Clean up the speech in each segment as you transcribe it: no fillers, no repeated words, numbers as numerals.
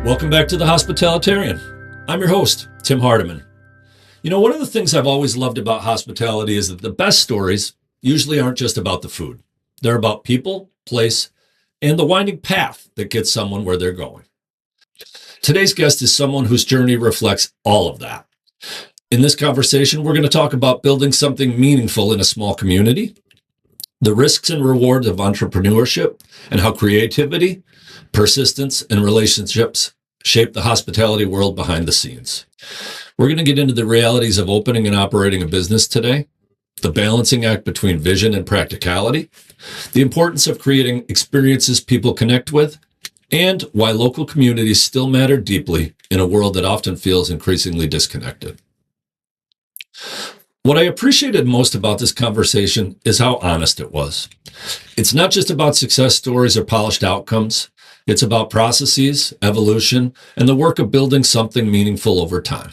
Welcome back to the Hospitalitarian. I'm your host, Tim Hardiman. You know, one of the things I've always loved about hospitality is that the best stories usually aren't just about the food. They're about people, place, and the winding path that gets someone where they're going. Today's guest is someone whose journey reflects all of that. In this conversation, we're going to talk about building something meaningful in a small community, the risks and rewards of entrepreneurship, and how creativity, persistence, and relationships shape the hospitality world behind the scenes. We're going to get into the realities of opening and operating a business today, the balancing act between vision and practicality, the importance of creating experiences people connect with, and why local communities still matter deeply in a world that often feels increasingly disconnected. What I appreciated most about this conversation is how honest it was. It's not just about success stories or polished outcomes. It's about processes, evolution, and the work of building something meaningful over time.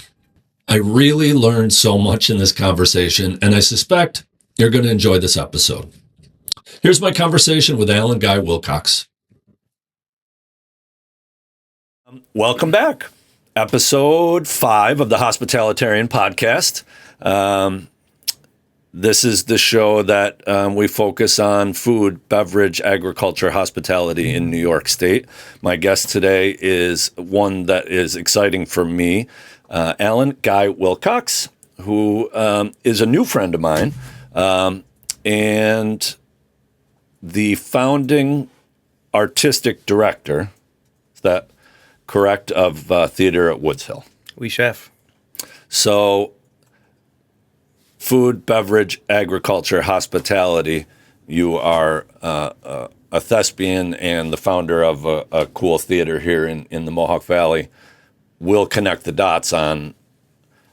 I really learned so much in this conversation, and I suspect you're going to enjoy this episode. Here's my conversation with Alan Guy Wilcox. Welcome back. Episode 5 of the Hospitalitarian podcast. This is the show that we focus on food, beverage, agriculture, hospitality in New York State. My guest today is one that is exciting for me, Alan Guy Wilcox, who is a new friend of mine and the founding artistic director, is that correct, of theater at Woodshill? Oui, chef. So food, beverage, agriculture, hospitality. You are a thespian and the founder of a cool theater here in the Mohawk Valley. We'll connect the dots on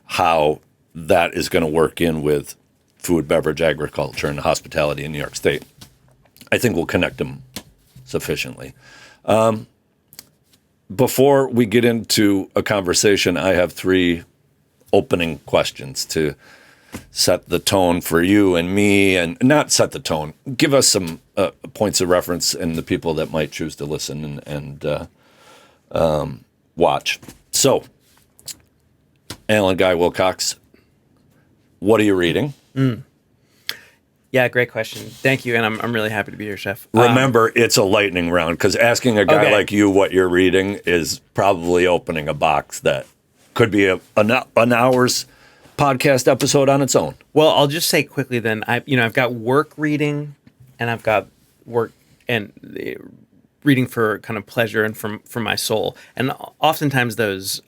how that is going to work in with food, beverage, agriculture, and hospitality in New York State. I think we'll connect them sufficiently. Before we get into a conversation, I have 3 opening questions to set the tone for you and me, and not set the tone, give us some points of reference and the people that might choose to listen and watch. So, Alan Guy Wilcox, what are you reading? Yeah, great question. Thank you, and I'm really happy to be here, Chef. Remember, it's a lightning round, because asking a guy like you what you're reading is probably opening a box that could be an hour's podcast episode on its own. Well, I'll just say quickly then, I've got work reading, and I've got work and reading for kind of pleasure and for my soul. And oftentimes those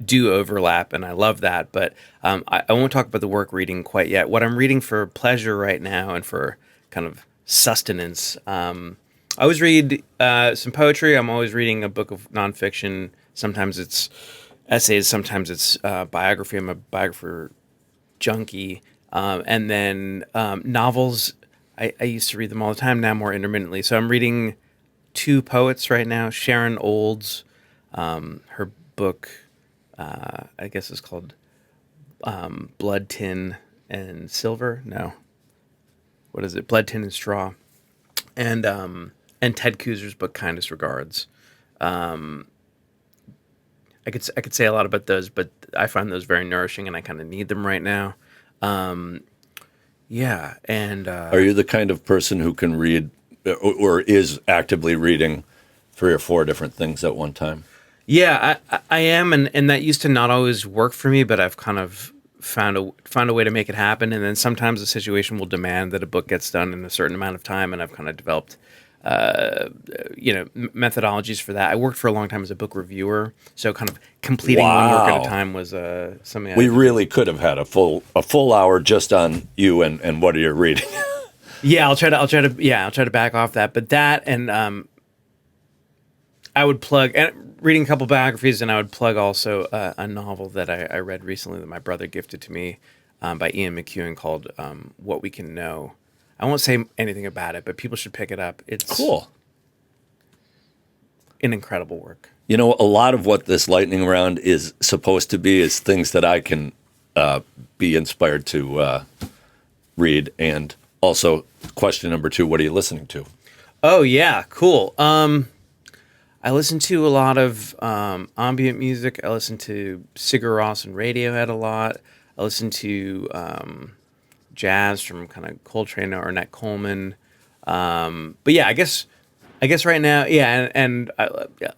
do overlap, and I love that. But I won't talk about the work reading quite yet. What I'm reading for pleasure right now and for kind of sustenance, I always read some poetry. I'm always reading a book of nonfiction. Sometimes it's essays, sometimes it's biography. I'm a biographer junkie. And then novels, I used to read them all the time, now more intermittently. So I'm reading 2 poets right now. Sharon Olds, her book, I guess is called Blood, Tin, and Silver. No. What is it? Blood, Tin, and Straw. And Ted Kuzer's book, Kindest Regards. I could say a lot about those, but I find those very nourishing, and I kind of need them right now. Yeah, and are you the kind of person who can read or is actively reading 3 or 4 different things at one time? Yeah, I am, and that used to not always work for me, but I've kind of found a way to make it happen. And then sometimes the situation will demand that a book gets done in a certain amount of time, and I've kind of developed methodologies for that. I worked for a long time as a book reviewer, so kind of completing one work at a time was something. We really could have had a full hour just on you and what are you reading. Yeah, I'll try to back off that. But that, and I would plug reading a couple biographies, and I would plug also a novel that I read recently that my brother gifted to me by Ian McEwan called "What We Can Know." I won't say anything about it, but people should pick it up. It's cool. An incredible work. You know, a lot of what this lightning round is supposed to be is things that I can be inspired to read. And also, question number 2, what are you listening to? Oh, yeah, cool. I listen to a lot of ambient music. I listen to Sigur Rós and Radiohead a lot. I listen to jazz from kind of Coltrane or Ornette Coleman. But yeah, I guess right now, yeah, and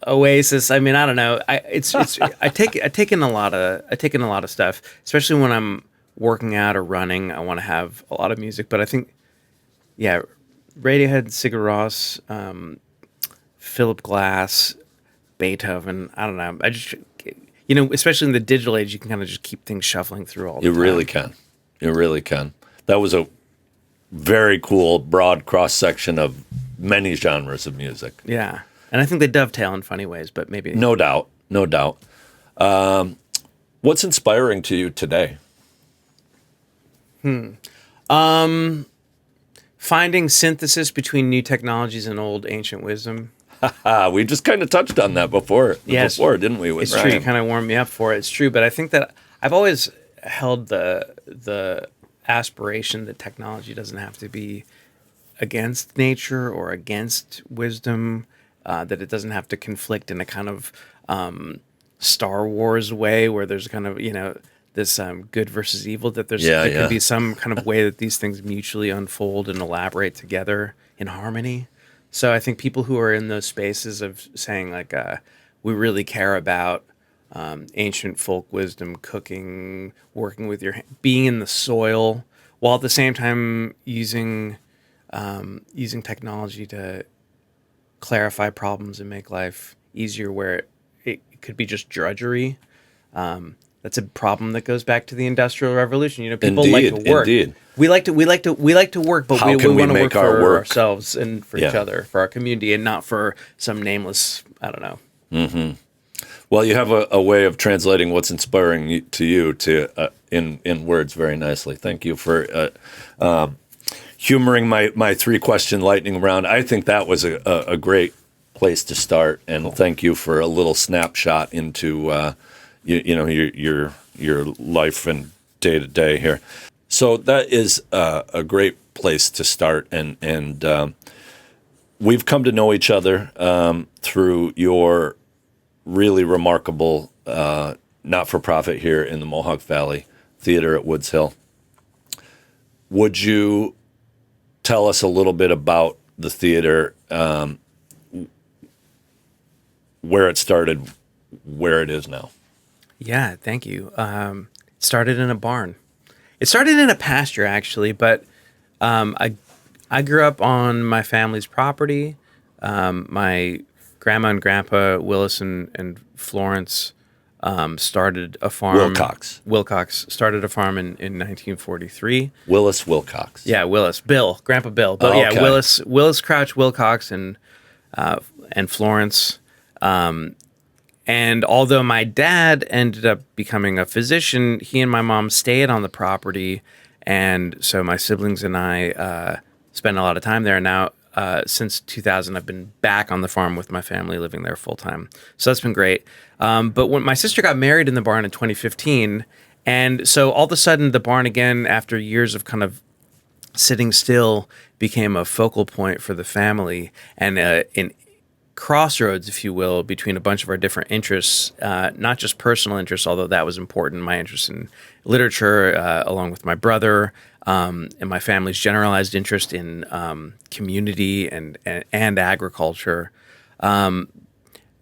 Oasis. I mean, I don't know. It's I take in a lot of stuff, especially when I'm working out or running. I want to have a lot of music, but I think, yeah, Radiohead, Sigur Rós, Philip Glass, Beethoven. I don't know. I just, especially in the digital age, you can kind of just keep things shuffling through all the time. You really can. You really can. That was a very cool, broad cross section of many genres of music. Yeah, and I think they dovetail in funny ways, but maybe no doubt. What's inspiring to you today? Finding synthesis between new technologies and old ancient wisdom. We just kind of touched on that before, didn't we? It's true. You kind of warmed me up for it. It's true, but I think that I've always held the aspiration that technology doesn't have to be against nature or against wisdom, that it doesn't have to conflict in a kind of Star Wars way where there's kind of, this good versus evil, that there could be some kind of way that these things mutually unfold and elaborate together in harmony. So I think people who are in those spaces of saying like, we really care about ancient folk wisdom, cooking, working with your being in the soil, while at the same time using technology to clarify problems and make life easier where it could be just drudgery. That's a problem that goes back to the Industrial Revolution. People like to work. Indeed. We like to work, but we want to work for ourselves and for each other, for our community, and not for some nameless, I don't know. Mm-hmm. Well, you have a way of translating what's inspiring to you in words very nicely. Thank you for humoring my 3-question lightning round. I think that was a great place to start, and thank you for a little snapshot into your life and day to day here. So that is a great place to start, and we've come to know each other through your really remarkable not-for-profit here in the Mohawk Valley Theater at Woodshill. Would you tell us a little bit about the theater, where it started, where it is now? Yeah, thank you. It started in a barn. It started in a pasture, actually, but I grew up on my family's property. My grandma and grandpa, Willis and Florence, started a farm. Wilcox started a farm in 1943. Willis Wilcox. Yeah, Willis. Grandpa Bill. But okay. Willis Crouch Wilcox and Florence. And although my dad ended up becoming a physician, he and my mom stayed on the property. And so my siblings and I spent a lot of time there. Now, since 2000, I've been back on the farm with my family, living there full time. So that's been great. But when my sister got married in the barn in 2015, and so all of a sudden the barn again, after years of kind of sitting still, became a focal point for the family and in crossroads, if you will, between a bunch of our different interests, not just personal interests, although that was important. My interest in literature, along with my brother, and my family's generalized interest in community and agriculture, and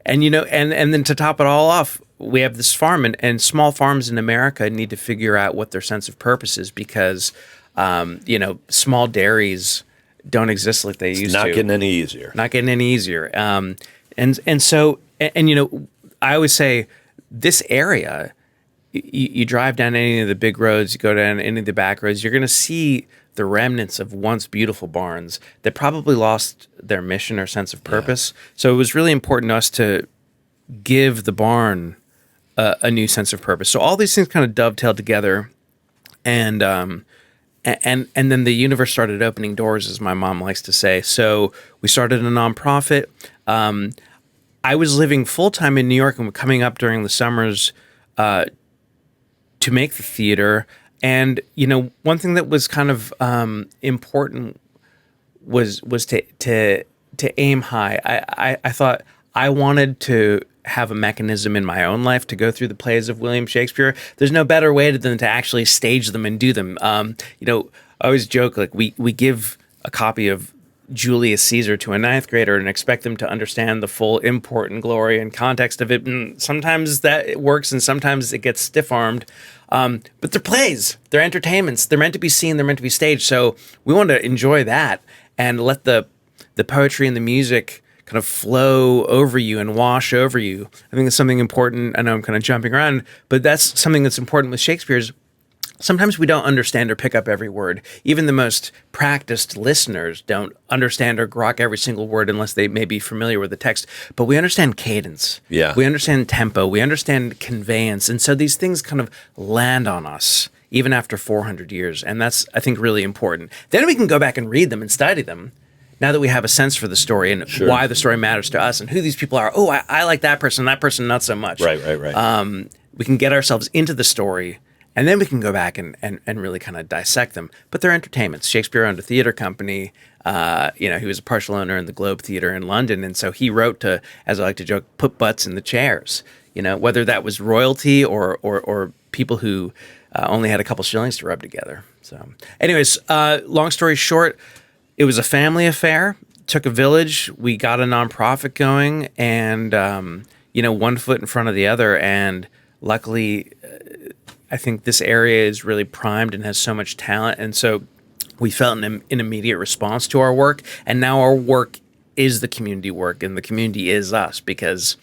then to top it all off, we have this farm, and small farms in America need to figure out what their sense of purpose is because small dairies don't exist like they used to. It's not getting any easier. And so I always say this area, you drive down any of the big roads, you go down any of the back roads, you're going to see the remnants of once beautiful barns that probably lost their mission or sense of purpose. Yeah. So it was really important to us to give the barn a new sense of purpose. So all these things kind of dovetailed together, and then the universe started opening doors, as my mom likes to say. So we started a nonprofit. I was living full-time in New York and coming up during the summers to make the theater. And, one thing that was kind of important was to aim high. I thought I wanted to have a mechanism in my own life to go through the plays of William Shakespeare. There's no better way than to actually stage them and do them. I always joke, like we give a copy of Julius Caesar to a ninth grader and expect them to understand the full import and glory and context of it. And sometimes that it works and sometimes it gets stiff-armed. But they're plays, they're entertainments, they're meant to be seen, they're meant to be staged. So we want to enjoy that and let the poetry and the music kind of flow over you and wash over you. I think that's something important. I know I'm kind of jumping around, but that's something that's important with Shakespeare's. Sometimes we don't understand or pick up every word. Even the most practiced listeners don't understand or grok every single word unless they may be familiar with the text. But we understand cadence. Yeah. We understand tempo. We understand conveyance. And so these things kind of land on us even after 400 years. And that's, I think, really important. Then we can go back and read them and study them now that we have a sense for the story and why the story matters to us and who these people are. Oh, I like that person not so much. Right. We can get ourselves into the story. And then we can go back and really kind of dissect them. But they're entertainments. Shakespeare owned a theater company. He was a partial owner in the Globe Theatre in London. And so he wrote to, as I like to joke, put butts in the chairs. Whether that was royalty or people who only had a couple shillings to rub together. So anyways, long story short, it was a family affair. Took a village. We got a nonprofit going and, one foot in front of the other. And luckily, I think this area is really primed and has so much talent. And so we felt an immediate response to our work. And now our work is the community work and the community is us because,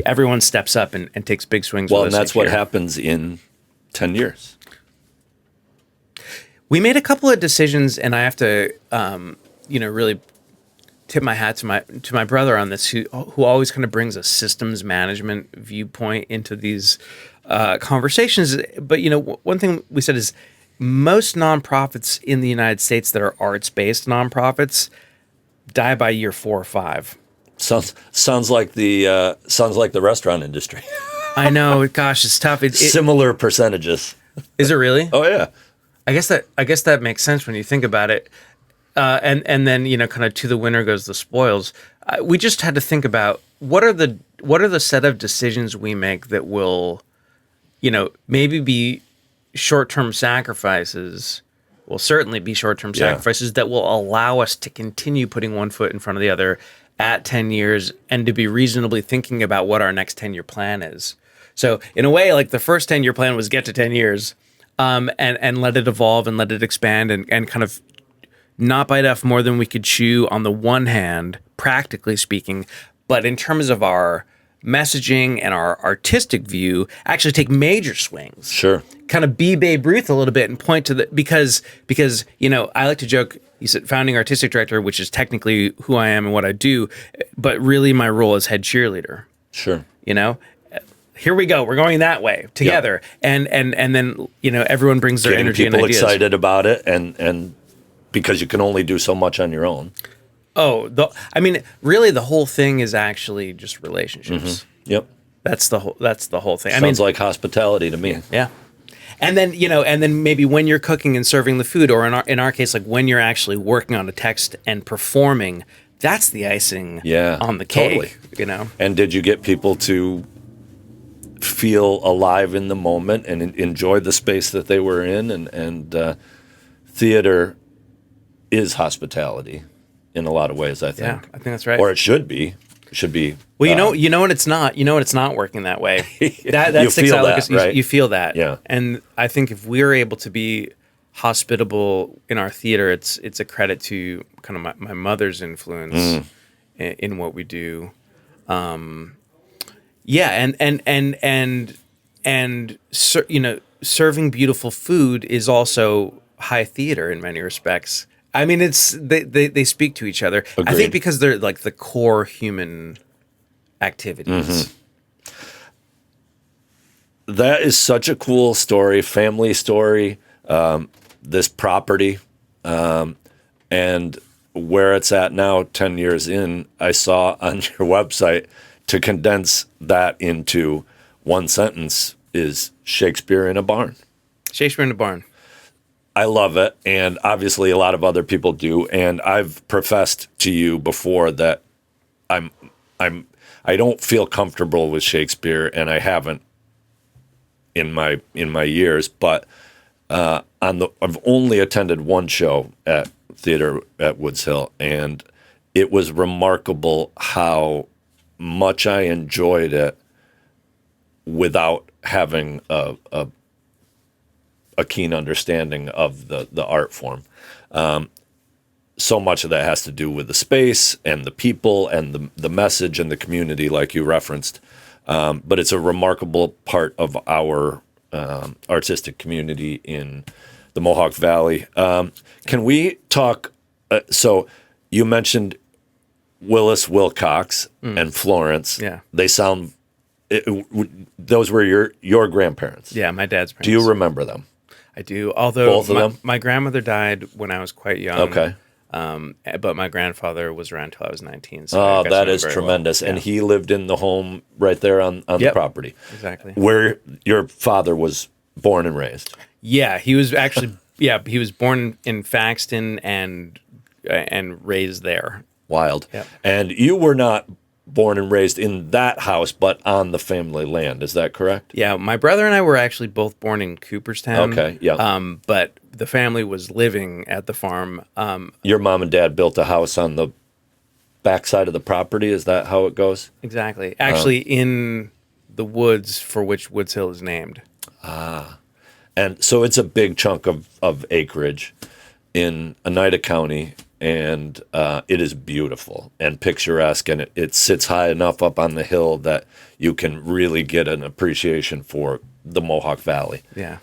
everyone steps up and takes big swings. Well, and that's what happens in 10 years. We made a couple of decisions and I have to, really tip my hat to my brother on this, who always kind of brings a systems management viewpoint into these conversations. But one thing we said is most nonprofits in the United States that are arts-based nonprofits die by year 4 or 5. Sounds like the restaurant industry. I know, gosh, it's tough. Similar percentages. Is it really? Oh yeah. I guess that makes sense when you think about it. And then kind of to the winner goes the spoils. We just had to think about what are the set of decisions we make that will, maybe be short-term sacrifices. Will certainly be short-term sacrifices that will allow us to continue putting one foot in front of the other at 10 years and to be reasonably thinking about what our next 10-year plan is. So in a way, like the first 10-year plan was get to 10 years and let it evolve and let it expand and kind of not bite off more than we could chew on the one hand, practically speaking, but in terms of our messaging and our artistic view, actually take major swings. Sure. Kind of be Babe Ruth a little bit and point to because I like to joke, you said founding artistic director, which is technically who I am and what I do, but really my role is head cheerleader. Sure. Here we go. We're going that way together. Yep. And then, everyone brings their energy and ideas. People excited about it and because you can only do so much on your own. Really the whole thing is actually just relationships. Mm-hmm. Yep. That's the whole thing. Sounds like hospitality to me. Yeah. And then, maybe when you're cooking and serving the food, or in our case, like when you're actually working on a text and performing, that's the icing on the cake. Totally. And did you get people to feel alive in the moment and enjoy the space that they were in? And theater is hospitality in a lot of ways, I think. Yeah, I think that's right. Or it should be. It should be. Well, you know when it's not. You know when it's not working that way. That you sticks feel out that, right? You feel that. Yeah. And I think if we're able to be hospitable in our theater, it's a credit to kind of my mother's influence in what we do. Serving beautiful food is also high theater in many respects. I mean, they speak to each other. Agreed. I think because they're like the core human activities. Mm-hmm. That is such a cool story, family story, this property, and where it's at now, 10 years in, I saw on your website, to condense that into one sentence is Shakespeare in a barn. Shakespeare in a barn. I love it, and obviously a lot of other people do, and I've professed to you before that I'm I don't feel comfortable with Shakespeare, and I haven't in my years. But I've only attended one show at theater at Woodshill, and it was remarkable how much I enjoyed it without having a keen understanding of the art form. So much of that has to do with the space and the people and the message and the community, like you referenced. But it's a remarkable part of our artistic community in the Mohawk Valley. Can we talk? So you mentioned Willis Wilcox and Florence. Yeah. They sound. Those were your grandparents. Yeah, my dad's parents. Do you remember them? I do. Although Both of them? my grandmother died when I was quite young. Okay. But my grandfather was around till I was 19. So Oh, I got that to know is very tremendous. well. And Yeah. he lived in the home right there on the Yep. property. Exactly. Where your father was born and raised. Yeah, he was actually. Yeah, he was born in Faxton and raised there. Wild. Yep. And you were not born and raised in that house, but on the family land. Is that correct? Yeah, my brother and I were actually both born in Cooperstown. Okay, yeah. But the family was living at the farm. Your mom and dad built a house on the backside of the property. Is that how it goes? Exactly. Actually, in the woods for which Woodshill is named. And so it's a big chunk of acreage in Oneida County, and it is beautiful and picturesque, and it sits high enough up on the hill that you can really get an appreciation for the Mohawk Valley. Yeah.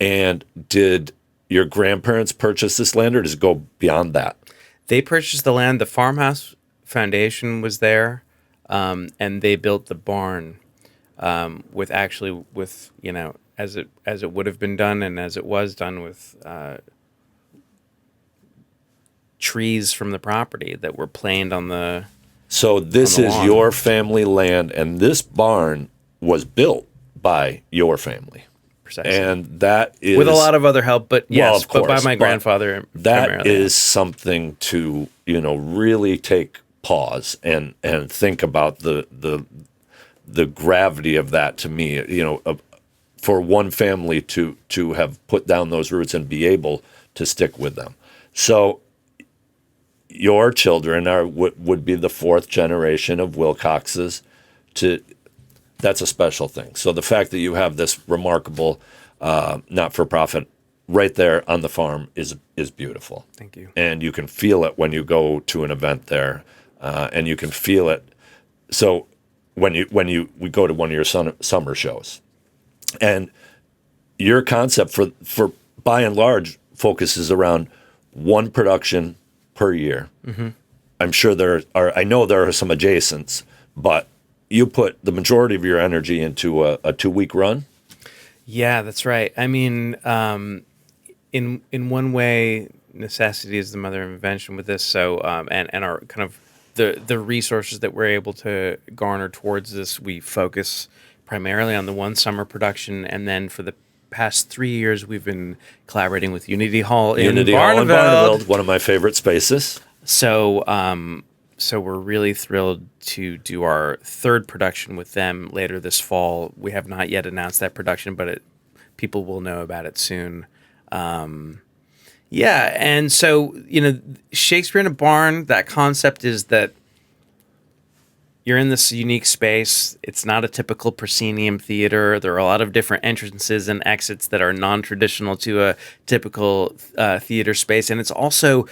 And did your grandparents purchase this land, or does it go beyond that? They purchased the land. The farmhouse foundation was there, and they built the barn with as it would have been done and as it was done with trees from the property that were planed on the. So this on the is lawn. your family land, and this barn was built by your family. Precisely. And that is With a lot of other help, but yes, Well, of but by course, my but grandfather. that primarily. is something to really take pause and think about the gravity of that. To me, for one family to have put down those roots and be able to stick with them. So your children would be the fourth generation of Wilcoxes. That's a special thing. So the fact that you have this remarkable not-for-profit right there on the farm is beautiful. Thank you. And you can feel it when you go to an event there, and you can feel it. So we go to one of your summer shows, and your concept for by and large focuses around one production per year. Mm-hmm. I'm sure I know there are some adjacents, but you put the majority of your energy into a 2-week run. Yeah, That's right. I mean, in one way, necessity is the mother of invention with this. So, and our kind of the resources that we're able to garner towards this, we focus primarily on the one summer production, and then for the past 3 years, we've been collaborating with Unity Hall in Barneveld, one of my favorite spaces. So, so we're really thrilled to do our third production with them later this fall. We have not yet announced that production, but people will know about it soon. And so, Shakespeare in a barn, that concept is that you're in this unique space. It's not a typical proscenium theater. There are a lot of different entrances and exits that are non-traditional to a typical theater space, and it's also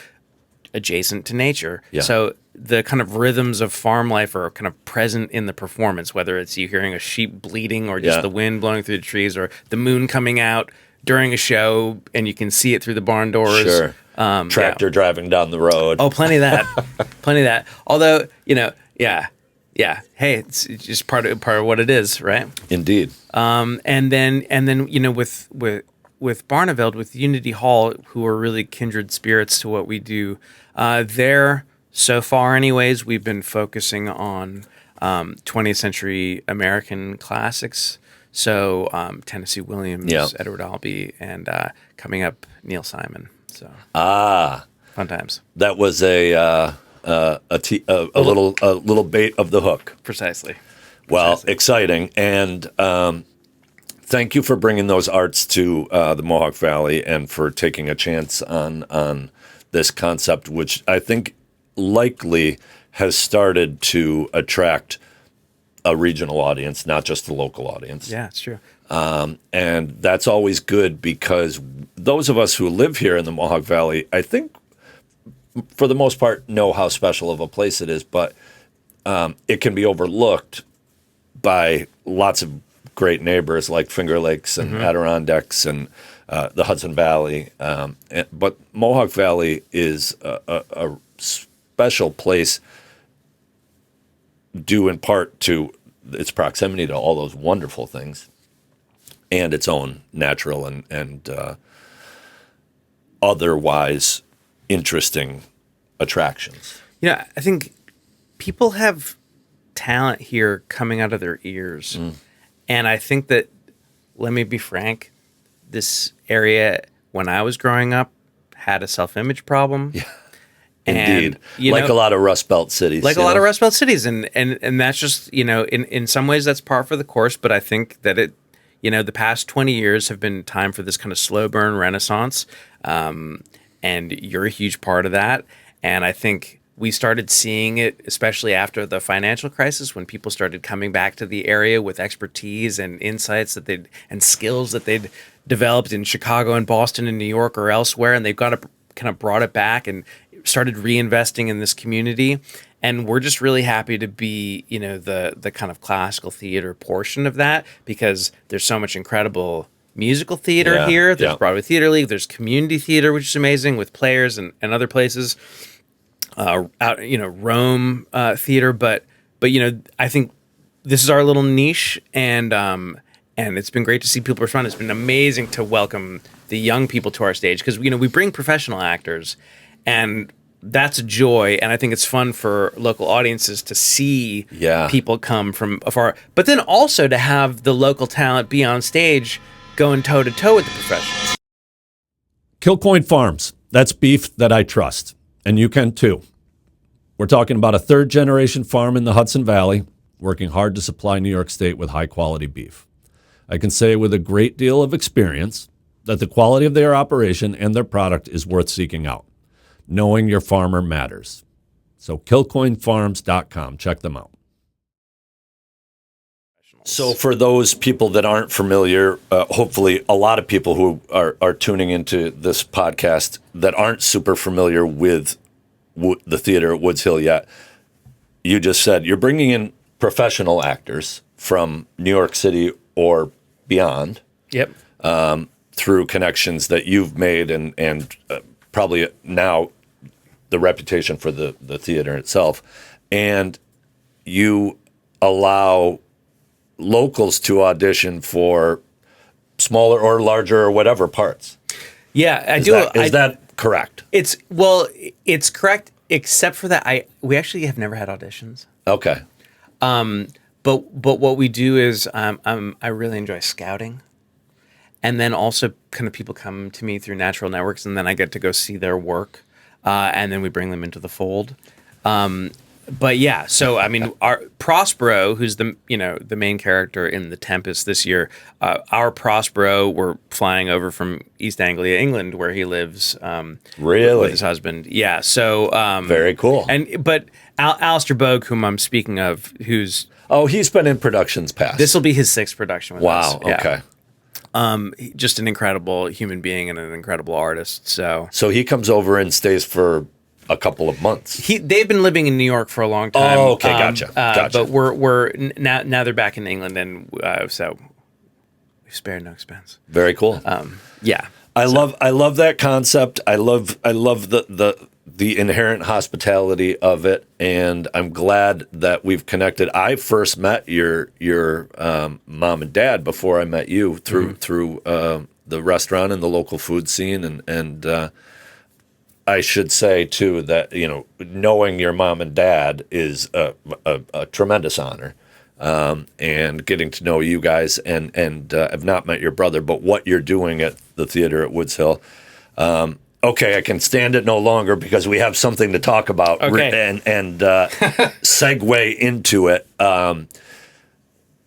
adjacent to nature. Yeah. So the kind of rhythms of farm life are kind of present in the performance, whether it's you hearing a sheep bleating or just the wind blowing through the trees or the moon coming out during a show and you can see it through the barn doors. Sure. Tractor driving down the road. Oh, plenty of that. Plenty of that. Although, yeah. Hey, it's just part of what it is, right? Indeed. And then with Barneveld, with Unity Hall, who are really kindred spirits to what we do, there, so far anyways, we've been focusing on 20th century American classics. So Tennessee Williams, Edward Albee, and coming up, Neil Simon. So fun times. That was a little bait of the hook. Precisely. Well, exciting, and thank you for bringing those arts to the Mohawk Valley and for taking a chance on this concept, which I think likely has started to attract a regional audience, not just the local audience. Yeah, it's true. And that's always good because those of us who live here in the Mohawk Valley, I think, for the most part, know how special of a place it is, but it can be overlooked by lots of great neighbors like Finger Lakes and Adirondacks and the Hudson Valley. But Mohawk Valley is a special place due in part to its proximity to all those wonderful things and its own natural and otherwise interesting attractions. Yeah, I think people have talent here coming out of their ears. And I think that, let me be frank, this area, when I was growing up, had a self-image problem. Yeah. Indeed. Like a lot of Rust Belt cities. Like a lot of Rust Belt cities. And that's just, in some ways that's par for the course, but I think that the past 20 years have been time for this kind of slow burn renaissance. And you're a huge part of that. And I think we started seeing it, especially after the financial crisis, when people started coming back to the area with expertise and insights and skills that they'd developed in Chicago and Boston and New York or elsewhere, and they've kind of brought it back and started reinvesting in this community. And we're just really happy to be, the kind of classical theater portion of that, because there's so much incredible musical theater here. There's Broadway Theater League. There's community theater, which is amazing, with Players and other places. Rome theater, but I think this is our little niche, and it's been great to see people respond. It's been amazing to welcome the young people to our stage, because we bring professional actors, and that's a joy, and I think it's fun for local audiences to see people come from afar, but then also to have the local talent be on stage going toe to toe with the professionals. Kilcoyne Farms. That's beef that I trust. And you can too. We're talking about a third-generation farm in the Hudson Valley, working hard to supply New York State with high-quality beef. I can say with a great deal of experience that the quality of their operation and their product is worth seeking out. Knowing your farmer matters. So kilcoynefarms.com. Check them out. So for those people that aren't familiar, hopefully a lot of people who are tuning into this podcast that aren't super familiar with the theater at Woodshill yet, you just said you're bringing in professional actors from New York City or beyond. Yep. Through connections that you've made and probably now the reputation for the theater itself. And you allow locals to audition for smaller or larger or whatever parts. Yeah, I is do. Is that correct? It's correct, except for that we actually have never had auditions. Okay. But what we do is I really enjoy scouting, and then also kind of people come to me through natural networks, and then I get to go see their work, and then we bring them into the fold. But yeah, so I mean, our Prospero, who's the main character in the Tempest this year, our Prospero, we're flying over from East Anglia, England, where he lives. Really, with his husband. Yeah, so very cool. But Alistair Bogue, whom I'm speaking of, who's he's been in productions past. This will be his 6th production with us. Wow. Okay. Just an incredible human being and an incredible artist. So he comes over and stays for a couple of months. They've been living in New York for a long time. Oh, okay, gotcha. But we're now they're back in England, and so we've spared no expense. Very cool. Yeah, I love that concept. I love the inherent hospitality of it, and I'm glad that we've connected. I first met your mom and dad before I met you through the restaurant and the local food scene, and I should say too that knowing your mom and dad is a tremendous honor, and getting to know you guys and I've not met your brother, but what you're doing at the theater at Woodshill, okay, I can stand it no longer because we have something to talk about, Okay. and segue into it.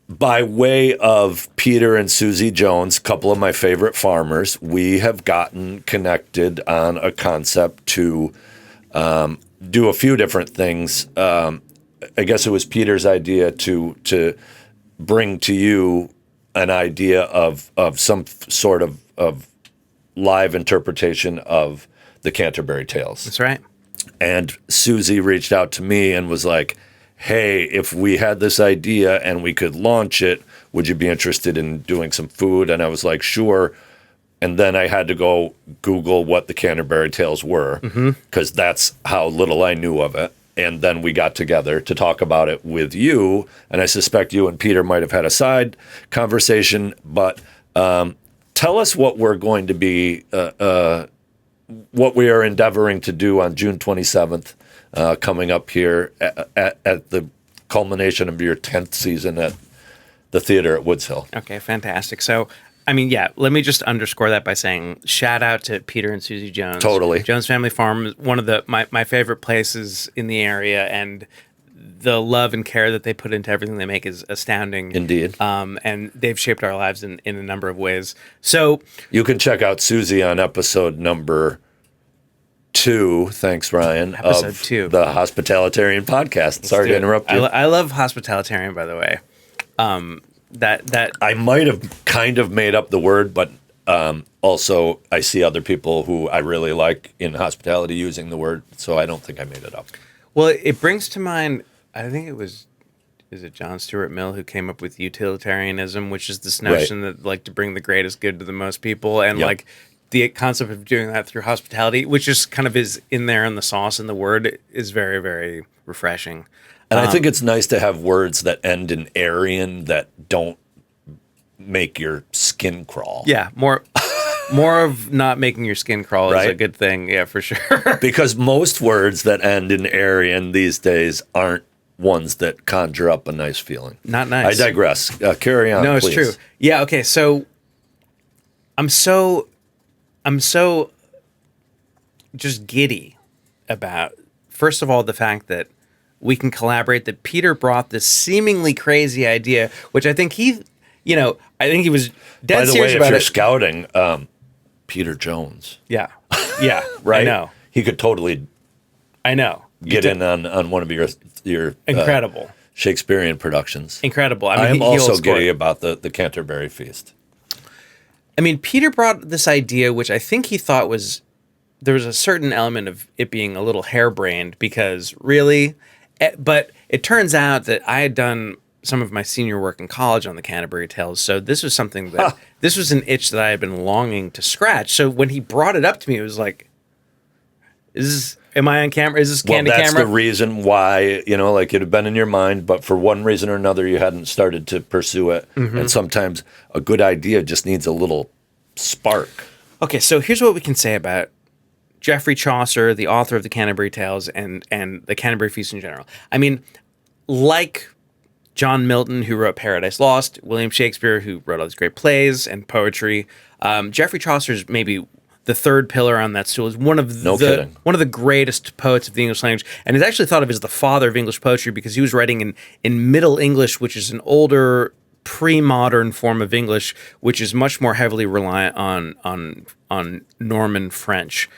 By way of Peter and Susie Jones, a couple of my favorite farmers, we have gotten connected on a concept to do a few different things. I guess it was Peter's idea to bring to you an idea of some sort of live interpretation of the Canterbury Tales. That's right. And Susie reached out to me and was like, hey, if we had this idea and we could launch it, would you be interested in doing some food? And I was like, sure. And then I had to go Google what the Canterbury Tales were, because that's how little I knew of it. And then we got together to talk about it with you. And I suspect you and Peter might have had a side conversation. But tell us what we're going to be, what we are endeavoring to do on June 27th. Coming up here at the culmination of your 10th season at the theater at Woodshill. Okay, fantastic. So, I mean, yeah, let me just underscore that by saying shout out to Peter and Susie Jones. Totally. Jones Family Farm is one of my favorite places in the area, and the love and care that they put into everything they make is astounding. Indeed. And they've shaped our lives in a number of ways. So you can check out Susie on episode number 2, thanks Ryan, Episode of 2. the Hospitalitarian podcast. Sorry to interrupt you. I love Hospitalitarian, by the way. That I might have kind of made up the word, but also I see other people who I really like in hospitality using the word, so I don't think I made it up. Well, it brings to mind, I think is it John Stuart Mill who came up with utilitarianism, which is this notion that like to bring the greatest good to the most people, and like the concept of doing that through hospitality, which just kind of is in there in the sauce in the word, is very, very refreshing. And I think it's nice to have words that end in Aryan that don't make your skin crawl. Yeah, more of not making your skin crawl is a good thing. Yeah, for sure. Because most words that end in Aryan these days aren't ones that conjure up a nice feeling. Not nice. I digress. Carry on, No, please. it's true. Yeah, okay, so I'm so just giddy about, first of all, the fact that we can collaborate, that Peter brought this seemingly crazy idea, which I think he was dead By the serious way, if about you're it. scouting, Peter Jones. Yeah. Yeah. Right? I know. He could totally get in on one of your incredible Shakespearean productions. Incredible. I am he also holds court. giddy about the Canterbury Feast. I mean, Peter brought this idea, which I think he thought there was a certain element of it being a little harebrained, because but it turns out that I had done some of my senior work in college on the Canterbury Tales, so this was something that, this was an itch that I had been longing to scratch. So when he brought it up to me, it was like, am I on camera? Is this candid camera? Well, that's the reason why, it had been in your mind, but for one reason or another, you hadn't started to pursue it. Mm-hmm. And sometimes a good idea just needs a little spark. Okay, so here's what we can say about Geoffrey Chaucer, the author of the Canterbury Tales, and the Canterbury Feast in general. I mean, like John Milton, who wrote Paradise Lost, William Shakespeare, who wrote all these great plays and poetry, Geoffrey Chaucer's maybe the third pillar on that stool, is one of the greatest poets of the English language, and is actually thought of as the father of English poetry, because he was writing in Middle English, which is an older, pre-modern form of English, which is much more heavily reliant on Norman French.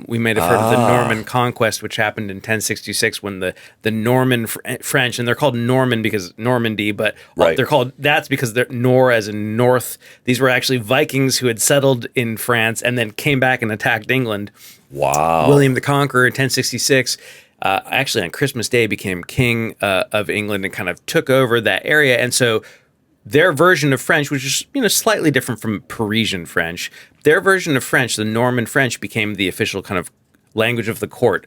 We may have heard of the Norman Conquest, which happened in 1066, when the Norman French, and they're called Norman because Normandy, but they're called, that's because they're Nor as in north. These were actually Vikings who had settled in France and then came back and attacked England. Wow. William the Conqueror in 1066, actually on Christmas Day, became king of England and kind of took over that area. And so their version of French, which is slightly different from Parisian French, their version of French, the Norman French, became the official kind of language of the court.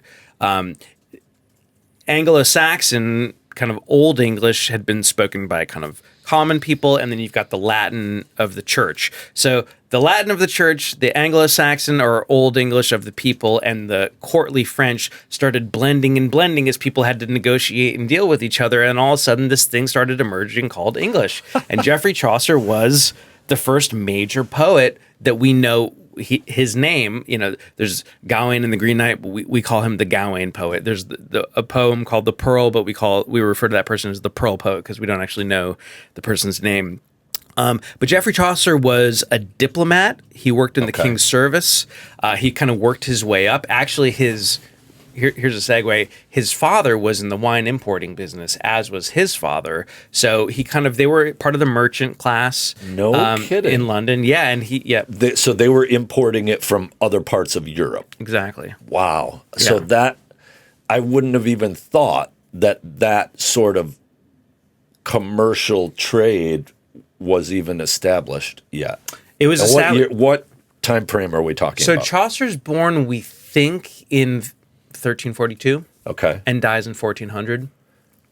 Anglo-Saxon, kind of Old English, had been spoken by kind of common people, and then you've got the Latin of the church. So the Latin of the church, the Anglo-Saxon or Old English of the people, and the courtly French started blending as people had to negotiate and deal with each other, and all of a sudden this thing started emerging called English. And Geoffrey Chaucer was the first major poet that we know his name, there's Gawain and the Green Knight, but we call him the Gawain poet. There's a poem called The Pearl, but we refer to that person as the Pearl poet because we don't actually know the person's name. But Geoffrey Chaucer was a diplomat. He worked in the king's service. He kind of worked his way up. Actually, here's a segue. His father was in the wine importing business, as was his father. So they were part of the merchant class. No kidding. In London. Yeah. And so they were importing it from other parts of Europe. Exactly. Wow. Yeah. So that, I wouldn't have even thought that sort of commercial trade was even established yet. It was established. What time frame are we talking about? So Chaucer's born, we think, in 1342. Okay. And dies in 1400.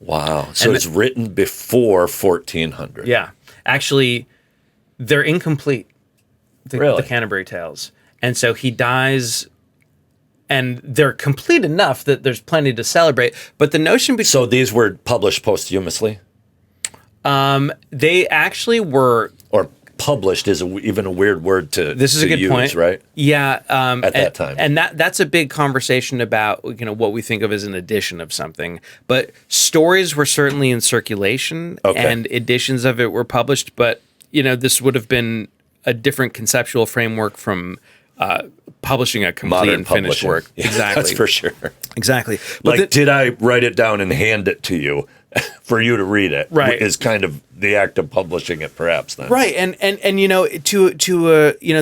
Wow. So it's written before 1400. Yeah. Actually, they're incomplete, Really? the Canterbury Tales. And so he dies, and they're complete enough that there's plenty to celebrate. But the notion... So these were published posthumously? They actually were... Or published is even a weird word to This is a good use, point, right? Yeah, at that time, and that's a big conversation about what we think of as an edition of something. But stories were certainly in circulation, and editions of it were published. But this would have been a different conceptual framework from publishing a complete modern and finished publishing. work. Yeah, Exactly, that's for sure. Exactly. But Did I write it down and hand it to you for you to read it? Right. Is kind of the act of publishing it, perhaps. Then. Right, and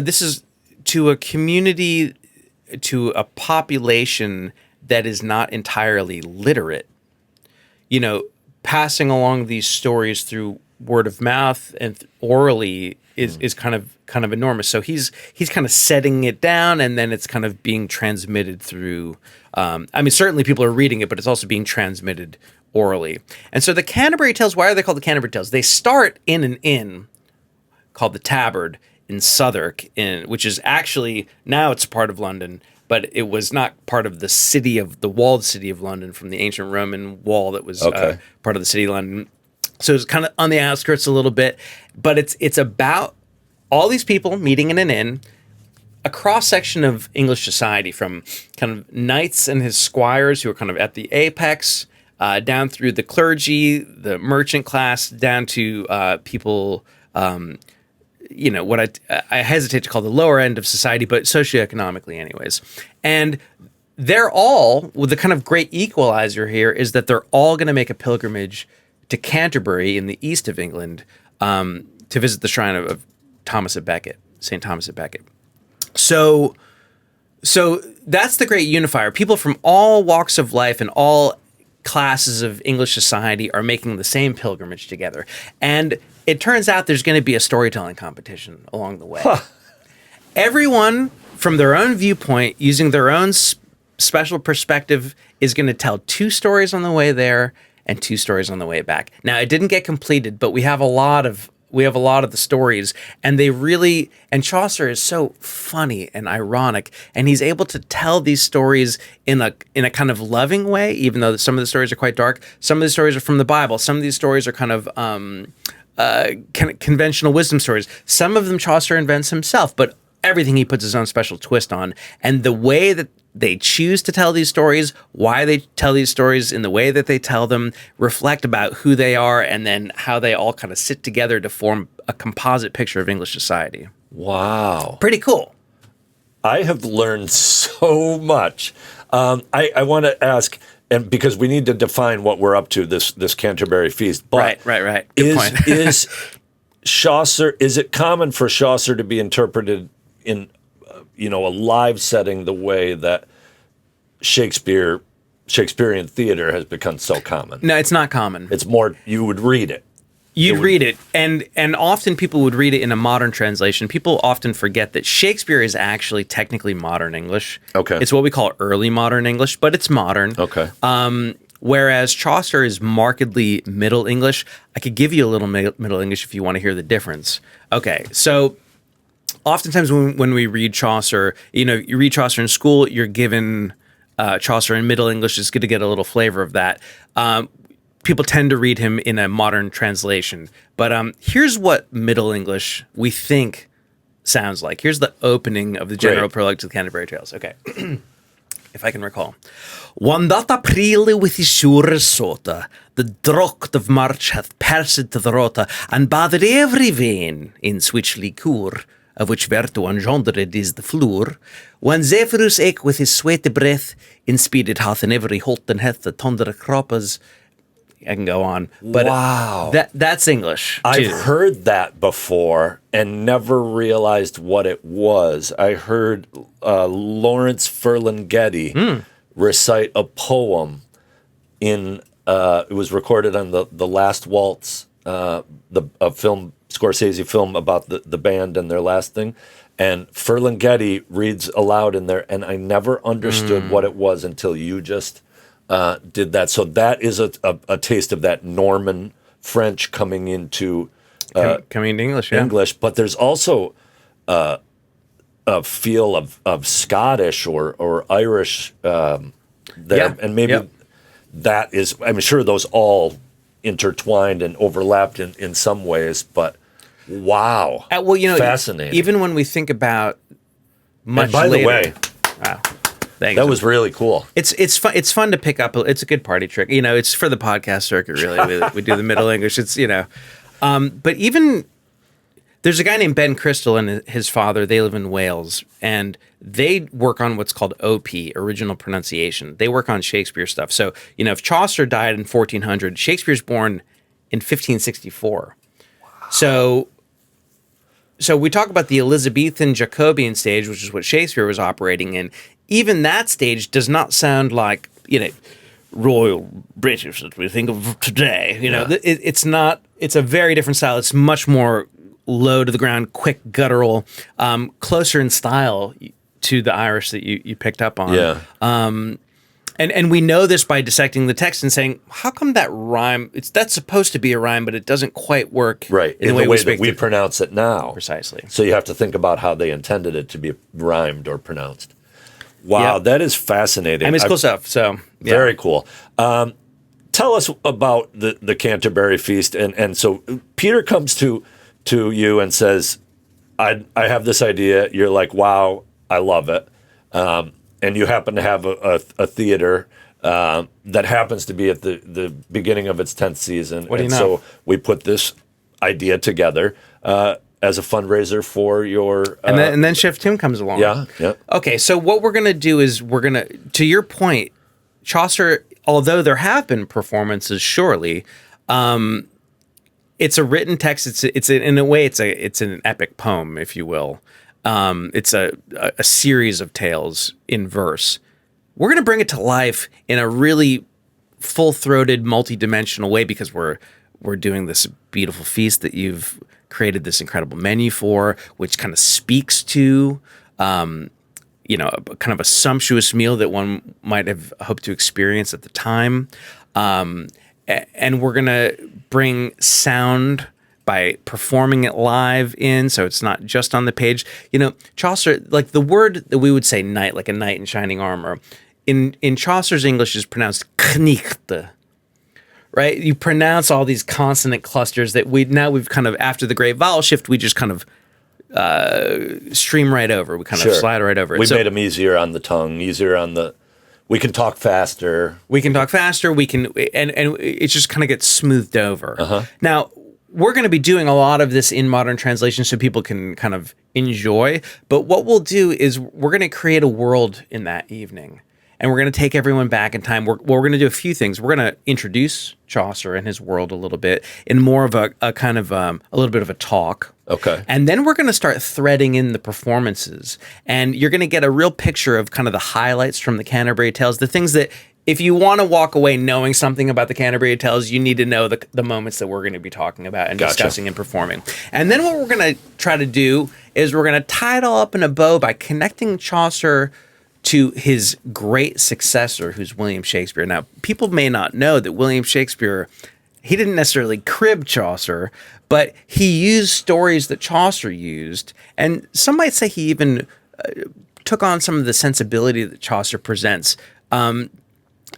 this is to a community, to a population that is not entirely literate. Passing along these stories through word of mouth and orally is kind of enormous. So he's kind of setting it down, and then it's kind of being transmitted through. Certainly people are reading it, but it's also being transmitted orally. And so the Canterbury Tales, why are they called the Canterbury Tales? They start in an inn called the Tabard in Southwark, which is actually, now it's part of London, but it was not part of the walled city of London from the ancient Roman wall that was part of the city of London. So it's kind of on the outskirts a little bit, but it's about all these people meeting in an inn, a cross-section of English society, from kind of knights and his squires who are kind of at the apex, down through the clergy, the merchant class, down to people, what I hesitate to call the lower end of society, but socioeconomically anyways. And they're all, with the kind of great equalizer here, is that they're all going to make a pilgrimage to Canterbury in the east of England to visit the shrine of Thomas at Becket, St. Thomas at Becket. So that's the great unifier. People from all walks of life and all classes of English society are making the same pilgrimage together. And it turns out there's going to be a storytelling competition along the way. Huh. Everyone from their own viewpoint, using their own special perspective, is going to tell 2 stories on the way there and 2 stories on the way back. Now, it didn't get completed, but we have a lot of the stories, and and Chaucer is so funny and ironic, and he's able to tell these stories in a kind of loving way, even though some of the stories are quite dark. Some of the stories are from the Bible. Some of these stories are kind of conventional wisdom stories. Some of them Chaucer invents himself, but everything he puts his own special twist on. And the way that they choose to tell these stories, why they tell these stories in the way that they tell them, reflect about who they are, and then how they all kind of sit together to form a composite picture of English society. Wow. Pretty cool. I have learned so much. I want to ask, and because we need to define what we're up to, this Canterbury Feast. But right. Good point. Is Chaucer, is it common for Chaucer to be interpreted in a live setting the way that Shakespearean theater has become so common? No, it's not common. It's more, you would read it. You'd read it, and often people would read it in a modern translation. People often forget that Shakespeare is actually technically modern English. Okay. It's what we call early modern English, but it's modern. Okay. Whereas Chaucer is markedly Middle English. I could give you a little Middle English if you want to hear the difference. Okay, so oftentimes when we read Chaucer, you read Chaucer in school, you're given Chaucer in Middle English. It's good to get a little flavor of that. People tend to read him in a modern translation. But here's what Middle English we think sounds like. Here's the opening of the general Great. prologue to the Canterbury Tales. Okay. If I can recall. One that April with his sure sota, the drocht of March hath passed to the rota, and bathed every vein in switchly cour, of which vertu engendered is the floor, when Zephyrus eke with his sweaty breath, inspeeded hath in every holt and hath the thunder croppers. I can go on. But Wow. that's English, I've too. heard that before and never realized what it was. I heard Lawrence Ferlinghetti recite a poem in. It was recorded on the Last Waltz, a film, Scorsese film about the band and their last thing. And Ferlinghetti reads aloud in there, and I never understood what it was until you just did that. So that is a taste of that Norman French coming into Coming to English, yeah. English, but there's also a feel of Scottish or Irish there, Yeah, and maybe yeah. that is. I'm sure those all intertwined and overlapped in some ways, but wow, Well, fascinating. Even when we think about much and by later, the way, wow, thanks. that was really cool. It's fun. It's fun to pick up. It's a good party trick. It's for the podcast circuit. Really, we do the Middle English. It's but even there's a guy named Ben Crystal and his father. They live in Wales, and they work on what's called OP, original pronunciation. They work on Shakespeare stuff. So if Chaucer died in 1400, Shakespeare's born in 1564. Wow. So we talk about the Elizabethan Jacobean stage, which is what Shakespeare was operating in. Even that stage does not sound like, Royal British that we think of today. It's not, it's a very different style. It's much more low to the ground, quick, guttural, closer in style to the Irish that you picked up on. Yeah. And we know this by dissecting the text and saying, how come that rhyme, that's supposed to be a rhyme, but it doesn't quite work Right, in the way we that speak we pronounce it now. Precisely. So you have to think about how they intended it to be rhymed or pronounced. Wow, Yeah. that is fascinating. I mean, it's cool stuff. So yeah. Very cool. Tell us about the Canterbury Feast, and so Peter comes to you and says, "I have this idea." You're like, "Wow, I love it," and you happen to have a theater that happens to be at the beginning of its 10th season. What do you know? So we put this idea together as a fundraiser for your And then Chef Tim comes along. yeah. Okay, so what we're gonna do is to your point, Chaucer. Although there have been performances, surely, it's a written text. It's in a way it's an epic poem, if you will. It's a series of tales in verse. We're gonna bring it to life in a really full-throated, multi-dimensional way because we're doing this beautiful feast that you've created this incredible menu for, which kind of speaks to. Kind of a sumptuous meal that one might have hoped to experience at the time. And we're going to bring sound by performing it live so it's not just on the page. Chaucer, like the word that we would say knight, like a knight in shining armor, in Chaucer's English is pronounced knichte, right? You pronounce all these consonant clusters that we've kind of, after the great vowel shift, we just kind of stream right over. We kind of slide right over it. We made them easier on the tongue, we can talk faster. We can, and it just kind of gets smoothed over. Uh-huh. Now, we're going to be doing a lot of this in modern translation so people can kind of enjoy. But what we'll do is we're going to create a world in that evening. And we're going to take everyone back in time. We're going to do a few things. We're going to introduce Chaucer and his world a little bit in more of a kind of a little bit of a talk. Okay. And then we're going to start threading in the performances. And you're going to get a real picture of kind of the highlights from the Canterbury Tales, the things that if you want to walk away knowing something about the Canterbury Tales, you need to know the moments that we're going to be talking about and discussing and performing. And then what we're going to try to do is we're going to tie it all up in a bow by connecting Chaucer to his great successor, who's William Shakespeare. Now, people may not know that William Shakespeare, he didn't necessarily crib Chaucer, but he used stories that Chaucer used. And some might say he even took on some of the sensibility that Chaucer presents in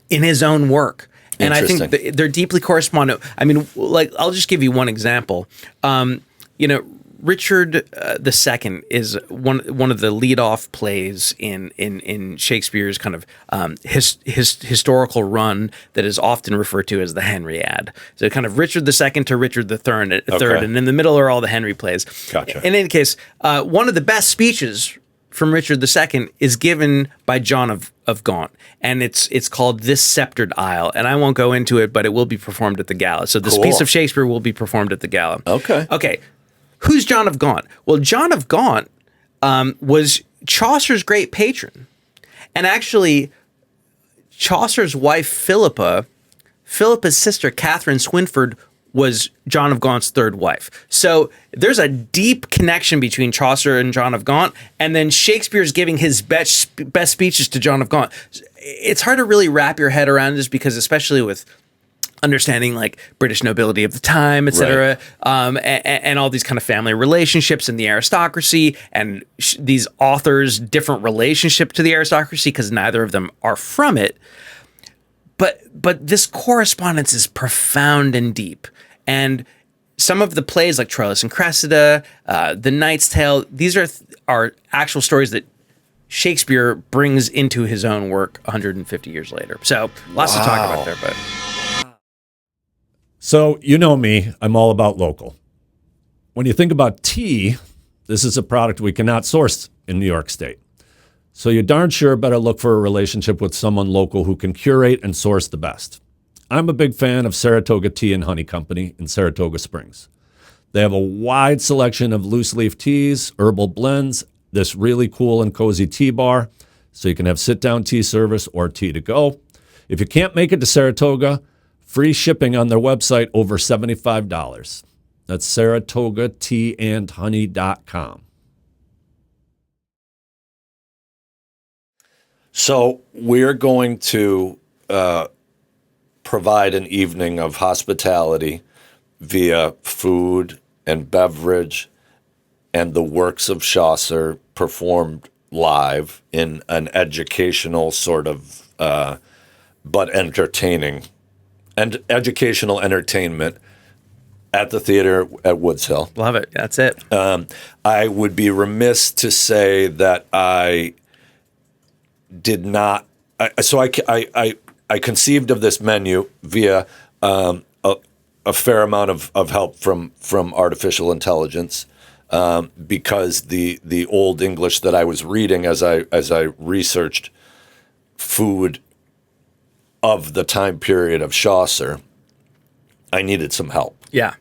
his own work. And I think they're deeply correspondent. I mean, like, I'll just give you one example. Richard the Second is one of the lead-off plays in Shakespeare's kind of historical run that is often referred to as the Henriad. So kind of Richard the Second to Richard the Third, and in the middle are all the Henry plays. Gotcha. In any case, one of the best speeches from Richard II is given by John of Gaunt, and it's called This Sceptred Isle, and I won't go into it, but it will be performed at the gala. So this piece of Shakespeare will be performed at the gala. Okay. Who's John of Gaunt? Well, John of Gaunt was Chaucer's great patron, and actually Chaucer's wife Philippa's sister Catherine Swynford was John of Gaunt's third wife. So there's a deep connection between Chaucer and John of Gaunt, and then Shakespeare's giving his best speeches to John of Gaunt. It's hard to really wrap your head around this because, especially with understanding like British nobility of the time, et cetera, and all these kind of family relationships and the aristocracy, and these authors' different relationship to the aristocracy because neither of them are from it. But this correspondence is profound and deep. And some of the plays like Troilus and Cressida, The Knight's Tale, these are actual stories that Shakespeare brings into his own work 150 years later. So lots to talk about there. But So you know me, I'm all about local. When you think about tea, this is a product we cannot source in New York State. So you darn sure better look for a relationship with someone local who can curate and source the best. I'm a big fan of Saratoga Tea and Honey Company in Saratoga Springs. They have a wide selection of loose leaf teas, herbal blends, this really cool and cozy tea bar, so you can have sit-down tea service or tea to go. If you can't make it to Saratoga, free shipping on their website over $75. That's SaratogaTeaandHoney.com. So we're going to provide an evening of hospitality via food and beverage and the works of Chaucer performed live in an educational sort of, but entertaining, and educational entertainment at the theater at Woodshill. love it. That's it. I would be remiss to say that I did not. I conceived of this menu via a fair amount of help from artificial intelligence, because the Old English that I was reading as I researched food of the time period of Chaucer, I needed some help. Yeah.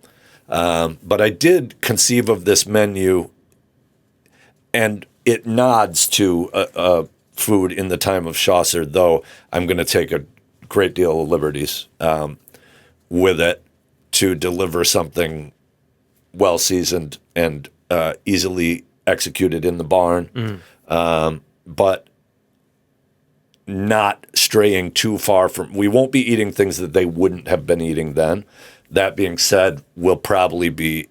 But I did conceive of this menu, and it nods to food in the time of Chaucer, though I'm going to take a great deal of liberties with it to deliver something well seasoned and easily executed in the barn, but not straying too far from. We won't be eating things that they wouldn't have been eating then. That being said, we'll probably be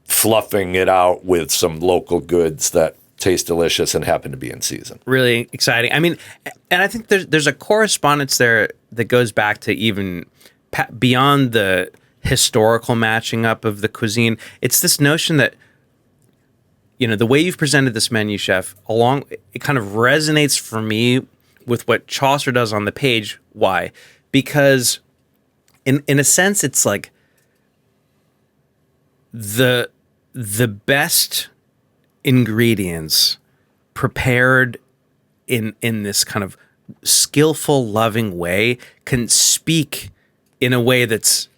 fluffing it out with some local goods that taste delicious and happen to be in season. Really exciting. I mean, and I think there's a correspondence there that goes back to even beyond the historical matching up of the cuisine. It's this notion that, you know, the way you've presented this menu, Chef, it kind of resonates for me with what Chaucer does on the page. Why? Because in a sense, it's like the best ingredients prepared in this kind of skillful, loving way can speak in a way that's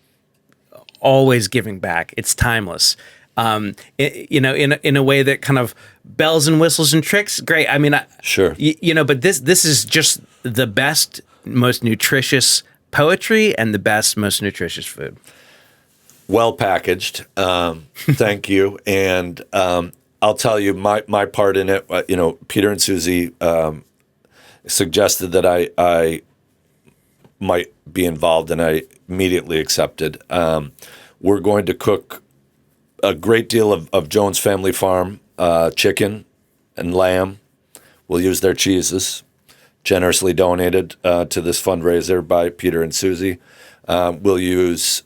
always giving back. It's timeless. In a way that kind of bells and whistles and tricks. Great. I mean, sure. But this is just the best, most nutritious poetry and the best, most nutritious food. Well packaged. Thank you. And I'll tell you my part in it. Peter and Susie suggested that I might be involved, and I immediately accepted. We're going to cook a great deal of Jones Family Farm chicken and lamb. We'll use their cheeses, generously donated to this fundraiser by Peter and Susie. We'll use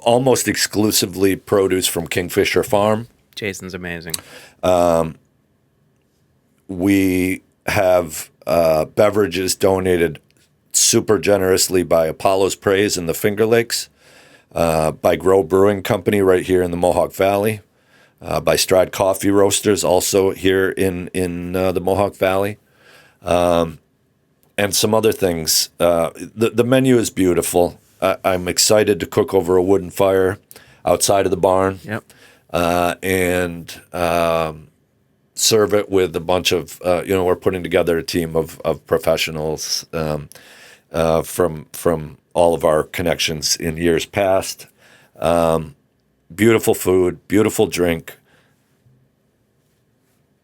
almost exclusively produce from Kingfisher Farm. Jason's amazing. We have beverages donated super generously by Apollo's Praise in the Finger Lakes, by Grow Brewing Company right here in the Mohawk Valley, by Stride Coffee Roasters also here in the Mohawk Valley, and some other things. The menu is beautiful. I'm excited to cook over a wooden fire outside of the barn. Yep. And serve it with a bunch of, we're putting together a team of professionals from all of our connections in years past. Beautiful food, beautiful drink,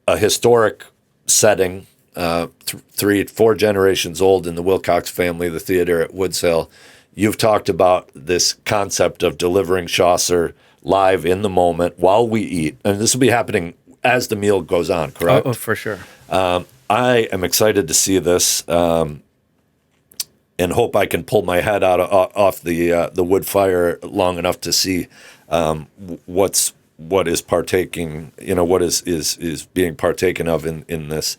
a historic setting, 4 generations old in the Wilcox family, the theater at Woodshill. You've talked about this concept of delivering Chaucer live in the moment while we eat, and this will be happening as the meal goes on, correct? Oh, for sure. I am excited to see this, and hope I can pull my head out off the wood fire long enough to see what is partaking, what is being partaken of in this.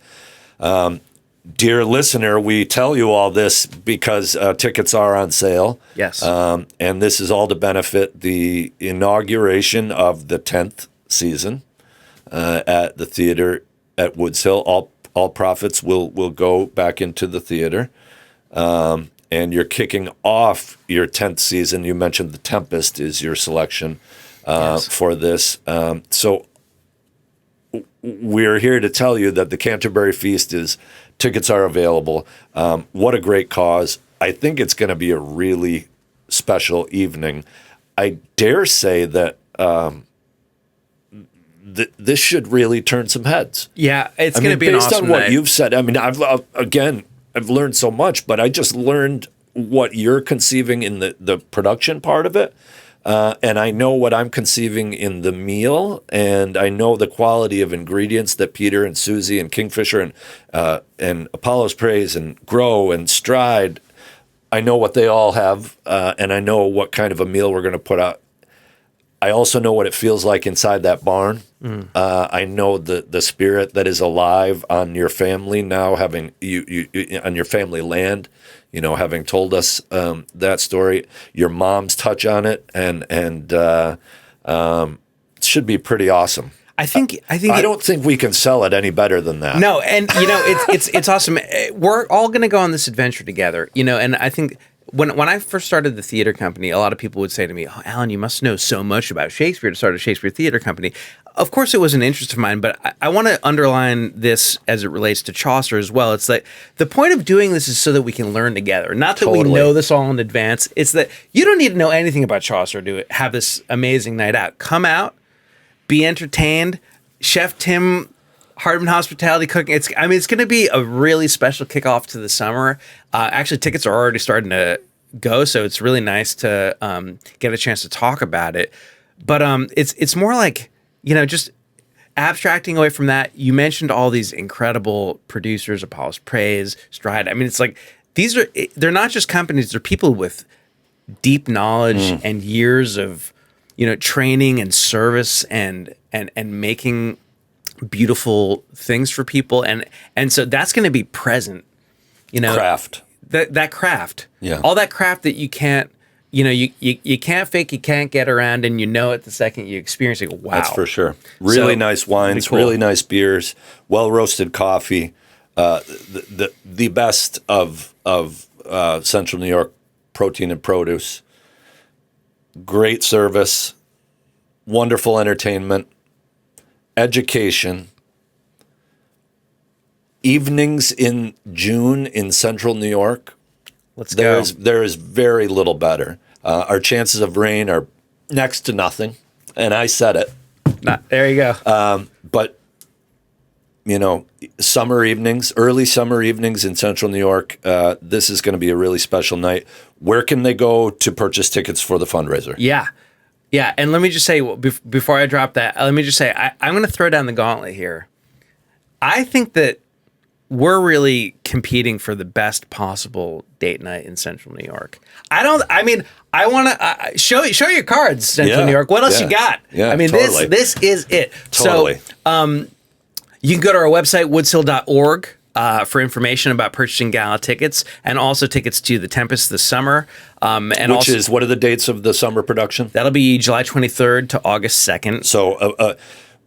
Dear listener, we tell you all this because tickets are on sale. Yes. And this is all to benefit the inauguration of the 10th season at the theater at Woodshill. All profits will go back into the theater. And you're kicking off your 10th season. You mentioned the Tempest is your selection for this. So we're here to tell you that the Canterbury Feast tickets are available. What a great cause. I think it's going to be a really special evening. I dare say that this should really turn some heads. Yeah, it's going to be an awesome based on what night. you've said. I mean, I've learned so much, but I just learned what you're conceiving in the production part of it. And I know what I'm conceiving in the meal, and I know the quality of ingredients that Peter and Susie and Kingfisher and Apollo's Praise and Grow and Stride, I know what they all have, and I know what kind of a meal we're going to put out. I also know what it feels like inside that barn. I know the spirit that is alive on your family now, having you on your family land. Having told us that story, your mom's touch on it, and it should be pretty awesome. I don't think we can sell it any better than that. No, and it's awesome. We're all going to go on this adventure together, and I think when I first started the theater company, a lot of people would say to me, "Oh, Alan, you must know so much about Shakespeare to start a Shakespeare theater company." Of course, it was an interest of mine, but I want to underline this as it relates to Chaucer as well. It's like the point of doing this is so that we can learn together. Not that we know this all in advance. It's that you don't need to know anything about Chaucer to have this amazing night out. Come out, be entertained. Chef Tim Hardman Hospitality Cooking. It's going to be a really special kickoff to the summer. Actually, tickets are already starting to go, so it's really nice to get a chance to talk about it. But it's more like, just abstracting away from that. You mentioned all these incredible producers, Apollo's Praise, Stride. I mean, it's like they're not just companies; they're people with deep knowledge and years of training and service and making beautiful things for people, and so that's going to be present. Craft. That craft, yeah, all that craft that you can't, you can't fake, you can't get around, and it the second you experience it. Wow, that's for sure. Really nice wines, cool. Really nice beers, well roasted coffee, the best of Central New York protein and produce. Great service, wonderful entertainment, education. Evenings in June in Central New York, there is very little better. Our chances of rain are next to nothing, and I said it. There you go. But summer evenings, early summer evenings in Central New York, this is going to be a really special night. Where can they go to purchase tickets for the fundraiser? Yeah. And let me just say, before I drop that, I'm going to throw down the gauntlet here. I think that we're really competing for the best possible date night in Central New York. I want to show your cards, Central New York. What else you got? Yeah, I mean, totally. this is it. Totally. So, you can go to our website, woodshill.org, for information about purchasing gala tickets and also tickets to the Tempest this summer. What are the dates of the summer production? That'll be July 23rd to August 2nd. So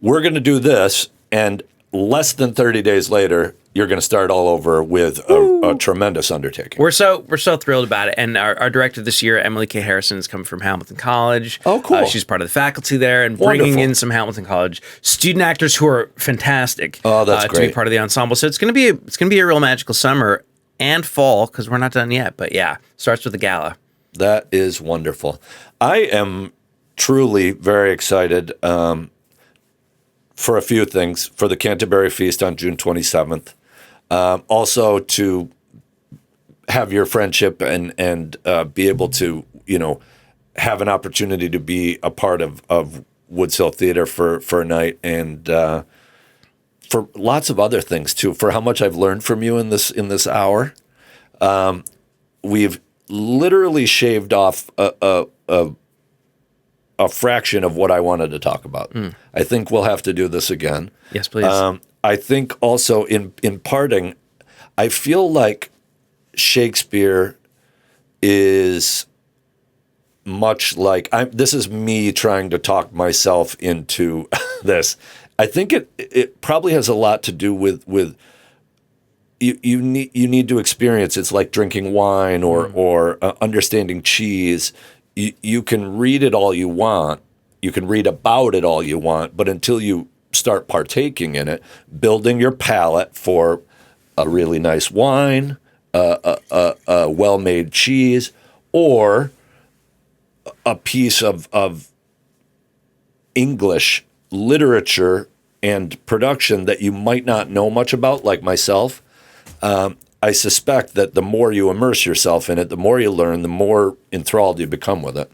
we're going to do this, and less than 30 days later, you're going to start all over with a tremendous undertaking. We're so thrilled about it. And our director this year, Emily K. Harrison, is coming from Hamilton College. Oh, cool. She's part of the faculty there and Wonderful. bringing in some Hamilton College student actors who are fantastic. Oh, that's to great. be part of the ensemble. So it's going to be a real magical summer and fall, because we're not done yet. But yeah, starts with the gala. That is wonderful. I am truly very excited for a few things. For the Canterbury Feast on June 27th. Also to have your friendship and be able to, have an opportunity to be a part of Woodshill Theater for a night, and for lots of other things too. For how much I've learned from you in this hour, we've literally shaved off a fraction of what I wanted to talk about. I think we'll have to do this again. Yes, please. I think also in parting, I feel like Shakespeare is much like this is me trying to talk myself into this. I think it probably has a lot to do with you need to experience. It's like drinking wine or understanding cheese. You can read it all you want. You can read about it all you want, but until you start partaking in it, building your palate for a really nice wine, a well-made cheese, or a piece of English literature and production that you might not know much about, like myself. I suspect that the more you immerse yourself in it, the more you learn, the more enthralled you become with it.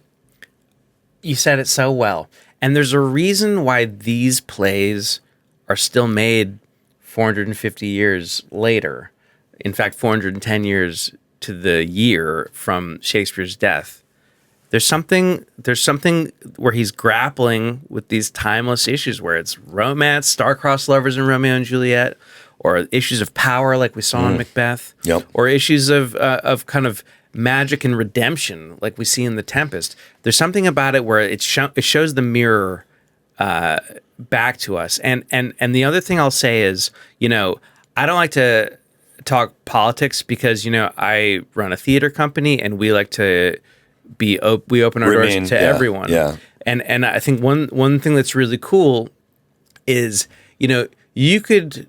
You said it so well. And there's a reason why these plays are still made 450 years later. In fact, 410 years to the year from Shakespeare's death. There's something where he's grappling with these timeless issues, where it's romance, star-crossed lovers in Romeo and Juliet, or issues of power like we saw in Macbeth, or issues of kind of magic and redemption like we see in The Tempest. There's something about it where it shows the mirror back to us. And the other thing I'll say is, I don't like to talk politics because, I run a theater company and we like to we open our doors to everyone. Yeah. And I think one thing that's really cool is, you could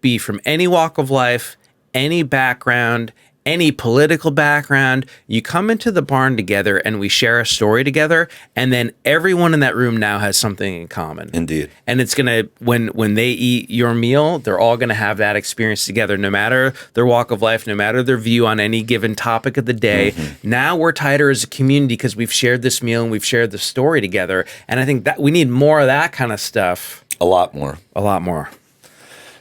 be from any walk of life, any background, any political background. You come into the barn together and we share a story together, and then everyone in that room now has something in common. Indeed. And it's going to, when they eat your meal, they're all going to have that experience together, no matter their walk of life, no matter their view on any given topic of the day. Now we're tighter as a community because we've shared this meal and we've shared the story together. And I think that we need more of that kind of stuff. A lot more. A lot more.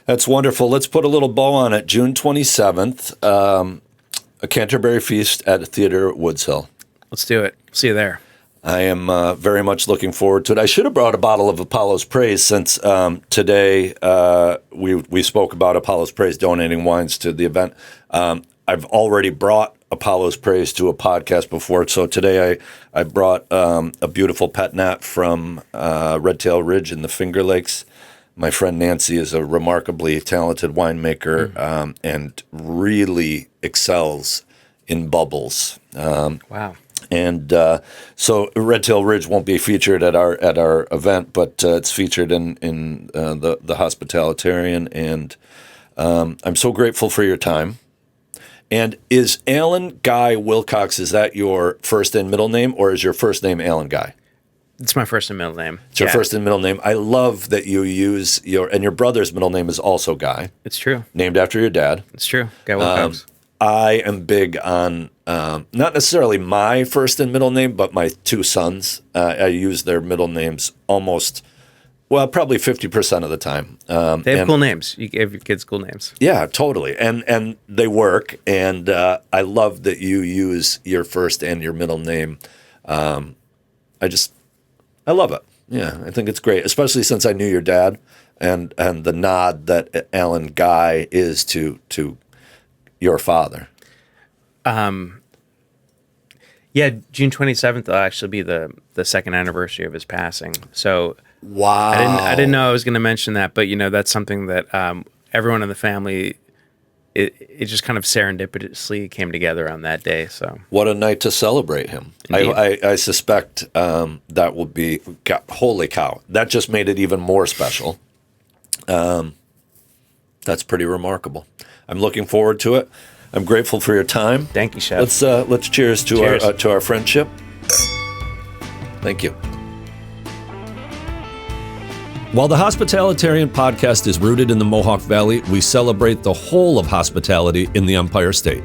That's wonderful. Let's put a little bow on it. June 27th, a Canterbury Feast at Theater Woodshill. Let's do it. See you there. I am very much looking forward to it. I should have brought a bottle of Apollo's Praise, since today we spoke about Apollo's Praise donating wines to the event. I've already brought Apollo's Praise to a podcast before, so today I brought a beautiful pet nat from Red Tail Ridge in the Finger Lakes. My friend Nancy is a remarkably talented winemaker and really excels in bubbles. Wow. And so Red Tail Ridge won't be featured at our event, but it's featured in the Hospitalitarian, and I'm so grateful for your time. And is Alan Guy Wilcox, is that your first and middle name, or is your first name Alan Guy? It's my first and middle name. It's your first and middle name. I love that you use your brother's middle name is also Guy. It's true. Named after your dad. It's true. Guy Wilcox. I am big on not necessarily my first and middle name, but my two sons. I use their middle names almost Well, probably 50% of the time. They have cool names. You gave your kids cool names. Yeah, totally. And they work. And I love that you use your first and your middle name. I love it. Yeah, I think it's great, especially since I knew your dad and the nod that Alan Guy is to your father. Yeah, June 27th will actually be the second anniversary of his passing. So Wow. I didn't know I was going to mention that, but that's something that everyone in the family, it just kind of serendipitously came together on that day. So What a night to celebrate him. I suspect that will be, holy cow, that just made it even more special. That's pretty remarkable. I'm looking forward to it. I'm grateful for your time. Thank you, Chef. Let's cheers to our friendship. Thank you. While the Hospitalitarian podcast is rooted in the Mohawk Valley, we celebrate the whole of hospitality in the Empire State.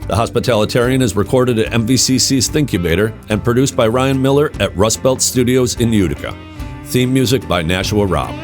The Hospitalitarian is recorded at MVCC's Thinkubator and produced by Ryan Miller at Rust Belt Studios in Utica. Theme music by Nashua Robb.